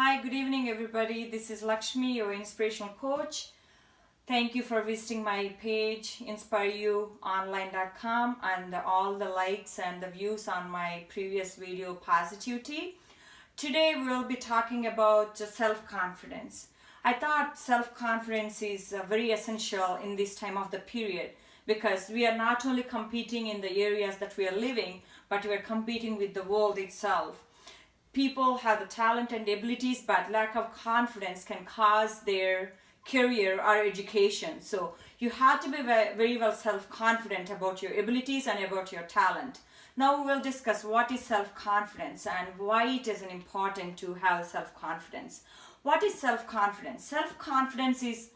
Hi, good evening everybody. This is Lakshmi, your inspirational coach. Thank you for visiting my page inspireyouonline.com and all the likes and the views on my previous video Positivity. Today we'll be talking about self-confidence. I thought self-confidence is very essential in this time of the period because we are not only competing in the areas that we are living, but we are competing with the world itself. People have the talent and abilities, but lack of confidence can cause their career or education. So you have to be very well self-confident about your abilities and about your talent. Now we will discuss what is self-confidence and why it is important to have self-confidence. What is self-confidence? Self-confidence is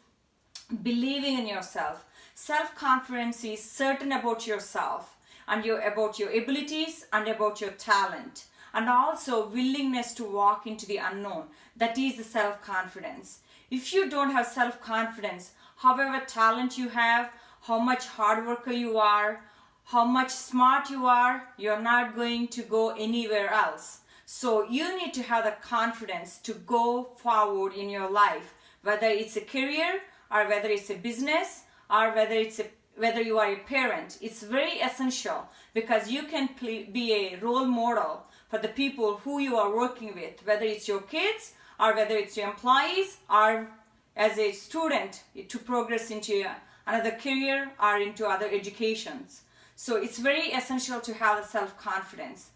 believing in yourself. Self-confidence is certain about yourself and about your abilities and about your talent. And also willingness to walk into the unknown. That is the self-confidence. If you don't have self-confidence, however talent you have, how much hard worker you are, how much smart you are, you're not going to go anywhere else. So you need to have the confidence to go forward in your life, whether it's a career or whether it's a business or whether you are a parent. It's very essential because you can be a role model for the people who you are working with, whether it's your kids or whether it's your employees or as a student to progress into another career or into other educations. So it's very essential to have a self-confidence.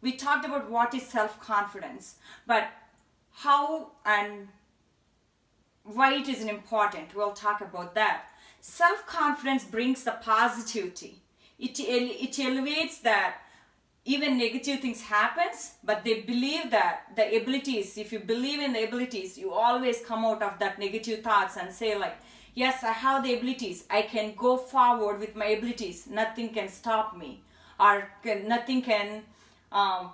We talked about what is self-confidence, but how and why it is important, we'll talk about that. Self-confidence brings the positivity. It elevates that even negative things happens, but they believe that the abilities, if you believe in the abilities, you always come out of that negative thoughts and say like, yes, I have the abilities. I can go forward with my abilities. Nothing can stop me or nothing can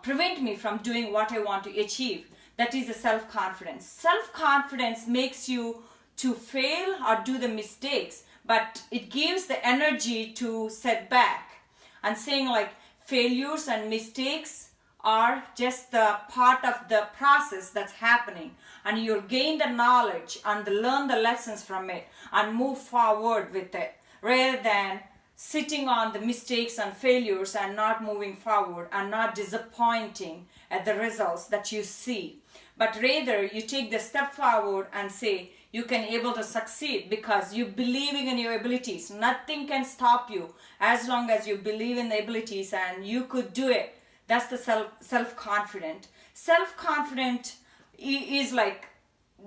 prevent me from doing what I want to achieve. That is the self-confidence. Self-confidence makes you to fail or do the mistakes, but it gives the energy to set back and saying like, failures and mistakes are just the part of the process that's happening, and you'll gain the knowledge and learn the lessons from it and move forward with it rather than sitting on the mistakes and failures and not moving forward and not disappointing at the results that you see. But rather you take the step forward and say you can able to succeed because you believing in your abilities. Nothing can stop you as long as you believe in the abilities and you could do it. That's the self-confident. Self-confident is like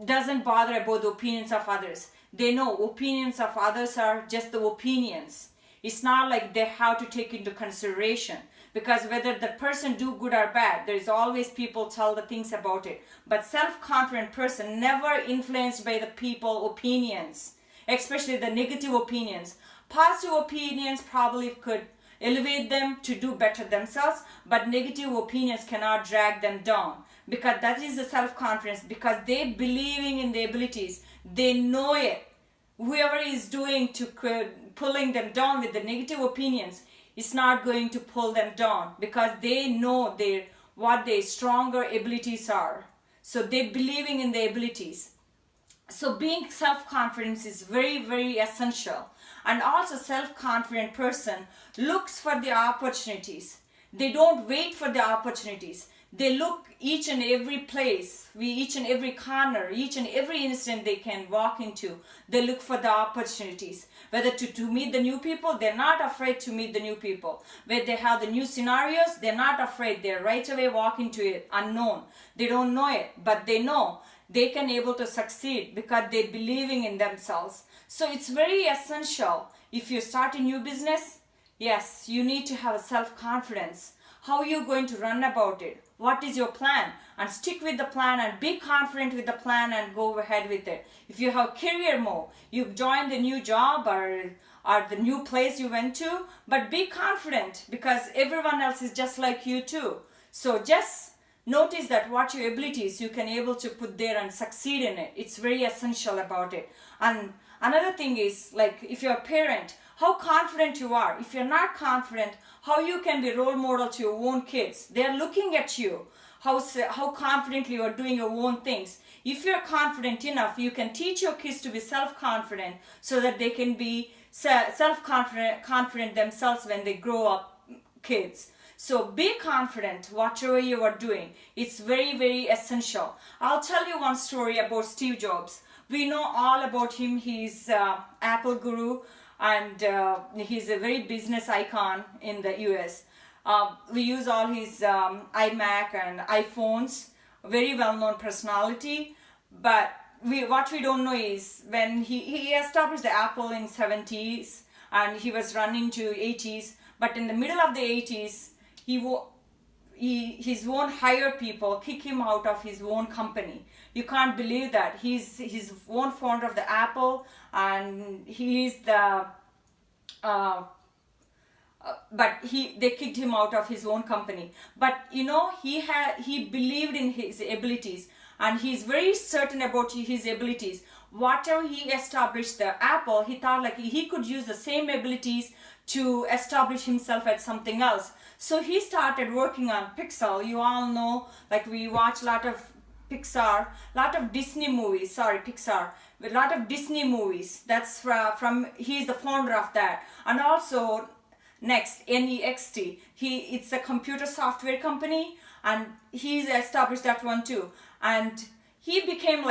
doesn't bother about the opinions of others. They know opinions of others are just the opinions. It's not like they have to take into consideration, because whether the person do good or bad, there is always people tell the things about it. But self-confident person never influenced by the people opinions, especially the negative opinions. Positive opinions probably could elevate them to do better themselves, but negative opinions cannot drag them down, because that is the self-confidence, because they believing in their abilities. They know it. Whoever is doing to pulling them down with the negative opinions, it's not going to pull them down because they know what their stronger abilities are. So they're believing in their abilities. So being self-confident is very, very essential. And also self-confident person looks for the opportunities. They don't wait for the opportunities. They look each and every place, each and every corner, each and every instant they can walk into. They look for the opportunities. Whether to meet the new people, they're not afraid to meet the new people. Where they have the new scenarios, they're not afraid. They right away walk into it, unknown. They don't know it, but they know they can able to succeed because they're believing in themselves. So it's very essential. If you start a new business, yes, you need to have a self-confidence. How are you going to run about it? What is your plan? And stick with the plan and be confident with the plan and go ahead with it. If you have career mode, you've joined a new job or the new place you went to, but be confident because everyone else is just like you too. So just notice that what your abilities you can able to put there and succeed in it. It's very essential about it. And another thing is like if you're a parent, how confident you are. If you're not confident, how you can be role model to your own kids? They're looking at you, how confidently you are doing your own things. If you're confident enough, you can teach your kids to be self-confident so that they can be self-confident themselves when they grow up, kids. So be confident whatever you are doing. It's very, very essential. I'll tell you one story about Steve Jobs. We know all about him. He's Apple guru, and he's a very business icon in the US. We use all his iMac and iPhones. Very well-known personality. But what we don't know is when he established the Apple in 70s and he was running to 80s. But in the middle of the 80s, his own higher people kick him out of his own company. You can't believe that. He's his own founder of the Apple, and he's the they kicked him out of his own company. But you know, he believed in his abilities, and he's very certain about his abilities. Whatever he established the Apple, he thought like he could use the same abilities to establish himself at something else. So he started working on Pixar. You all know, like we watch a lot of Pixar, lot of Disney movies. Sorry, Pixar. A lot of Disney movies. That's from he's the founder of that. And also Next, NEXT. It's a computer software company, and he's established that one too. And he became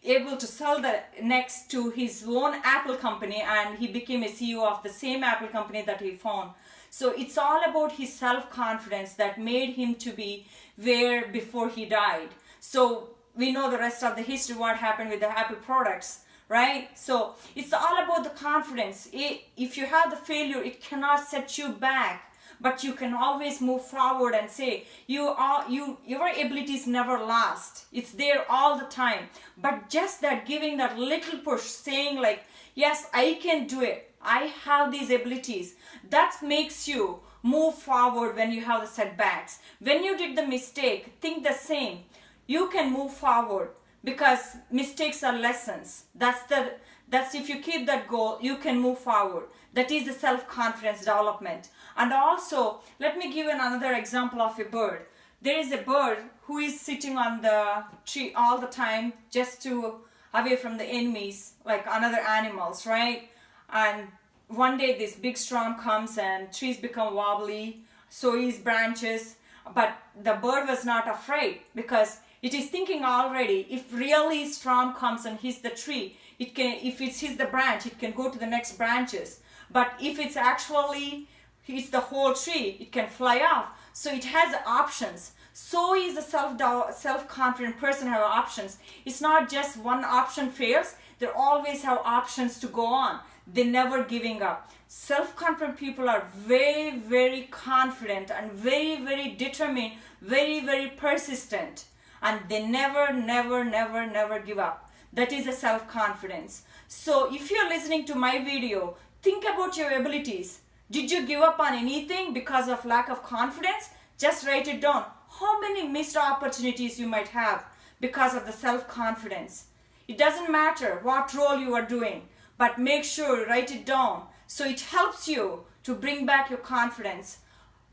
able to sell the Next to his own Apple company, and he became a CEO of the same Apple company that he found. So it's all about his self-confidence that made him to be where before he died. So we know the rest of the history, what happened with the Apple products, right? So it's all about the confidence. If you have the failure, it cannot set you back, but you can always move forward and say your abilities never last. It's there all the time. But just that giving that little push, saying like, yes, I can do it. I have these abilities. That makes you move forward when you have the setbacks. When you did the mistake, think the same. You can move forward because mistakes are lessons. That's if you keep that goal, you can move forward. That is the self-confidence development. And also, let me give another example of a bird. There is a bird who is sitting on the tree all the time just to away from the enemies, like other animals, right? And one day this big storm comes and trees become wobbly, so is branches. But the bird was not afraid because it is thinking already, if really storm comes and hits the tree, if it hits the branch, it can go to the next branches. But if it's actually hits the whole tree, it can fly off. So it has options. So is a self-confident person have options. It's not just one option fails. They always have options to go on. They're never giving up. Self-confident people are very, very confident and very, very determined, very, very persistent. And they never, never, never, never give up. That is a self-confidence. So if you're listening to my video, think about your abilities. Did you give up on anything because of lack of confidence? Just write it down. How many missed opportunities you might have because of the self-confidence? It doesn't matter what role you are doing, but make sure you write it down so it helps you to bring back your confidence.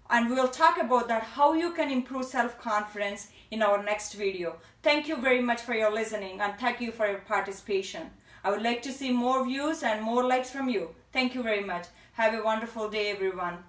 And we'll talk about that, how you can improve self-confidence in our next video. Thank you very much for your listening, and thank you for your participation. I would like to see more views and more likes from you. Thank you very much. Have a wonderful day, everyone.